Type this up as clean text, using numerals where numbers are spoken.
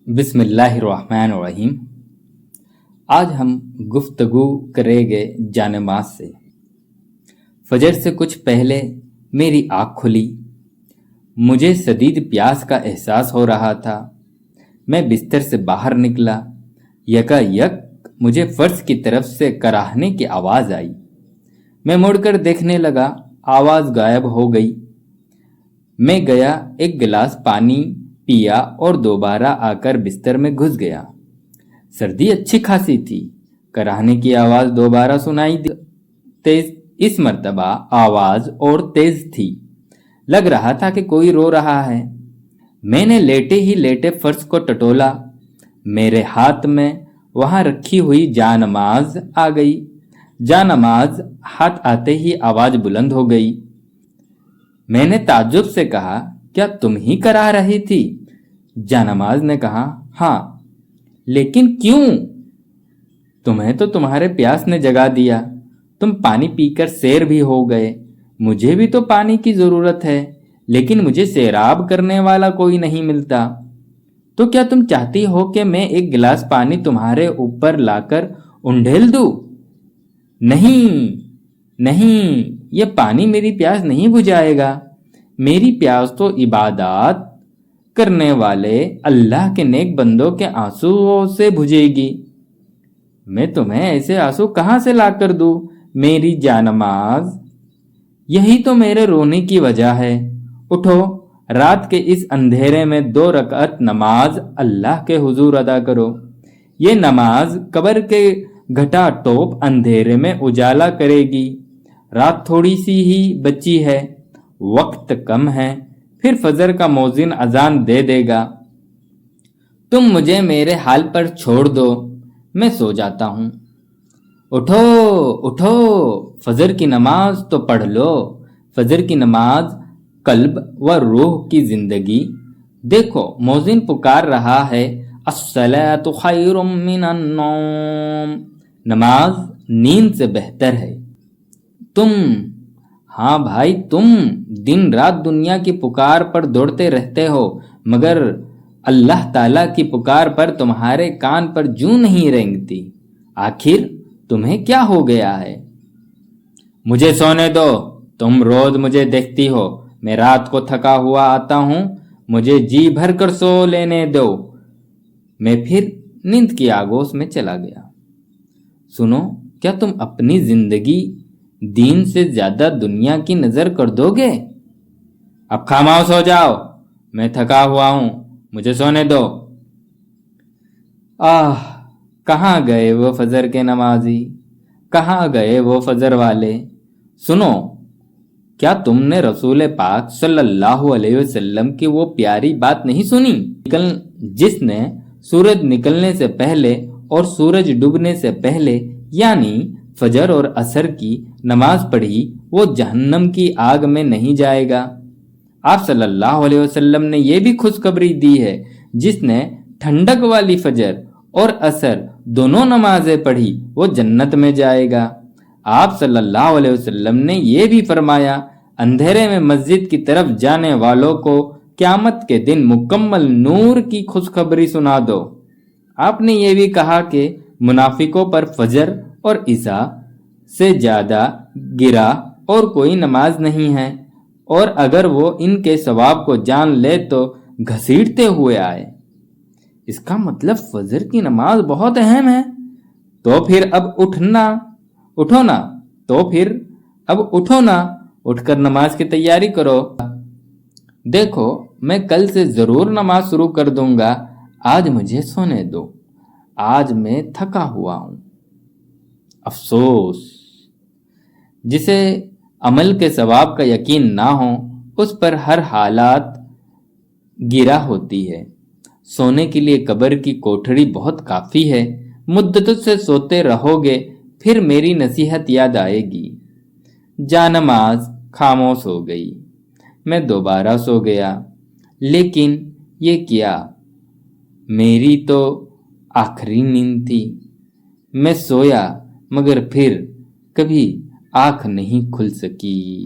بسم اللہ الرحمن الرحیم۔ آج ہم گفتگو کریں گے جانماز سے۔ فجر سے کچھ پہلے میری آنکھ کھلی، مجھے شدید پیاس کا احساس ہو رہا تھا۔ میں بستر سے باہر نکلا، یکا یک مجھے فرش کی طرف سے کراہنے کی آواز آئی۔ میں مڑ کر دیکھنے لگا، آواز غائب ہو گئی۔ میں گیا، ایک گلاس پانی پیا اور دوبارہ آ کر بستر میں گھس گیا۔ سردی اچھی خاصی تھی۔ کراہنے کی آواز دوبارہ سنائی تیز، اس مرتبہ آواز اور تیز تھی، لگ رہا تھا کہ کوئی رو رہا ہے۔ میں نے لیٹے ہی لیٹے فرش کو ٹٹولا، میرے ہاتھ میں وہاں رکھی ہوئی جانماز آ گئی۔ جانماز ہاتھ آتے ہی آواز بلند ہو گئی۔ میں نے تعجب سے کہا، کیا تم ہی کرا رہی تھی؟ جانماز نے کہا، ہاں، لیکن کیوں؟ تمہیں تو تمہارے پیاس نے جگا دیا، تم پانی پی کر سیر بھی ہو گئے۔ مجھے بھی تو پانی کی ضرورت ہے، لیکن مجھے سیراب کرنے والا کوئی نہیں ملتا۔ تو کیا تم چاہتی ہو کہ میں ایک گلاس پانی تمہارے اوپر لا کر انڈھیل دوں؟ نہیں، یہ پانی میری پیاس نہیں بجھائے گا۔ میری پیاس تو عبادات کرنے والے اللہ کے نیک بندوں کے آنسوؤں سے بجھے گی۔ میں تمہیں ایسے آنسو کہاں سے لا کر دوں میری جانماز؟ یہی تو میرے رونے کی وجہ ہے۔ اٹھو، رات کے اس اندھیرے میں 2 رکعت نماز اللہ کے حضور ادا کرو۔ یہ نماز قبر کے گھٹا ٹوپ اندھیرے میں اجالا کرے گی۔ رات تھوڑی سی ہی بچی ہے، وقت کم ہے، پھر فجر کا مؤذن اذان دے دے گا۔ تم مجھے میرے حال پر چھوڑ دو، میں سو جاتا ہوں۔ اٹھو، فجر کی نماز تو پڑھ لو۔ فجر کی نماز قلب و روح کی زندگی۔ دیکھو، مؤذن پکار رہا ہے، الصلاۃ خیر من النوم۔ نماز نیند سے بہتر ہے۔ ہاں بھائی، تم دن رات دنیا کی پکار پر دوڑتے رہتے ہو، مگر اللہ تعالیٰ کی پکار پر تمہارے کان پر جوں نہیں رینگتی۔ آخر تمہیں کیا ہو گیا ہے؟ مجھے سونے دو۔ تم روز مجھے دیکھتی ہو، میں رات کو تھکا ہوا آتا ہوں، مجھے جی بھر کر سو لینے دو۔ میں پھر نیند کی آگوش میں چلا گیا۔ سنو، کیا تم اپنی زندگی دین سے زیادہ دنیا کی نظر کر دو گے؟ اب خاموش ہو جاؤ، میں تھکا ہوا ہوں، مجھے سونے دو۔ کہاں گئے وہ فجر کے نمازی؟ کہاں گئے وہ فجر والے؟ سنو، کیا تم نے رسول پاک صلی اللہ علیہ وسلم کی وہ پیاری بات نہیں سنی، جس نے سورج نکلنے سے پہلے اور سورج ڈوبنے سے پہلے یعنی فجر اور عصر کی نماز پڑھی، وہ جہنم کی آگ میں نہیں جائے گا۔ آپ صلی اللہ علیہ وسلم نے یہ بھی خوشخبری دی ہے، جس نے ٹھنڈک والی فجر اور عصر دونوں نمازیں پڑھی، وہ جنت میں جائے گا۔ آپ صلی اللہ علیہ وسلم نے یہ بھی فرمایا، اندھیرے میں مسجد کی طرف جانے والوں کو قیامت کے دن مکمل نور کی خوشخبری سنا دو۔ آپ نے یہ بھی کہا کہ منافقوں پر فجر اور عشاء سے زیادہ گرا اور کوئی نماز نہیں ہے، اور اگر وہ ان کے ثواب کو جان لے تو گھسیٹتے ہوئے آئے۔ اس کا مطلب فجر کی نماز بہت اہم ہے۔ تو پھر اب اٹھو نا، اٹھ کر نماز کی تیاری کرو۔ دیکھو، میں کل سے ضرور نماز شروع کر دوں گا، آج مجھے سونے دو، آج میں تھکا ہوا ہوں۔ افسوس، جسے عمل کے ثواب کا یقین نہ ہو، اس پر ہر حالات گرا ہوتی ہے۔ سونے کے لیے قبر کی کوٹھڑی بہت کافی ہے۔ مدت سے سوتے رہو گے، پھر میری نصیحت یاد آئے گی۔ جانماز خاموش ہو گئی، میں دوبارہ سو گیا۔ لیکن یہ کیا، میری تو آخری نیند تھی۔ میں سویا، مگر پھر کبھی آنکھ نہیں کھل سکی۔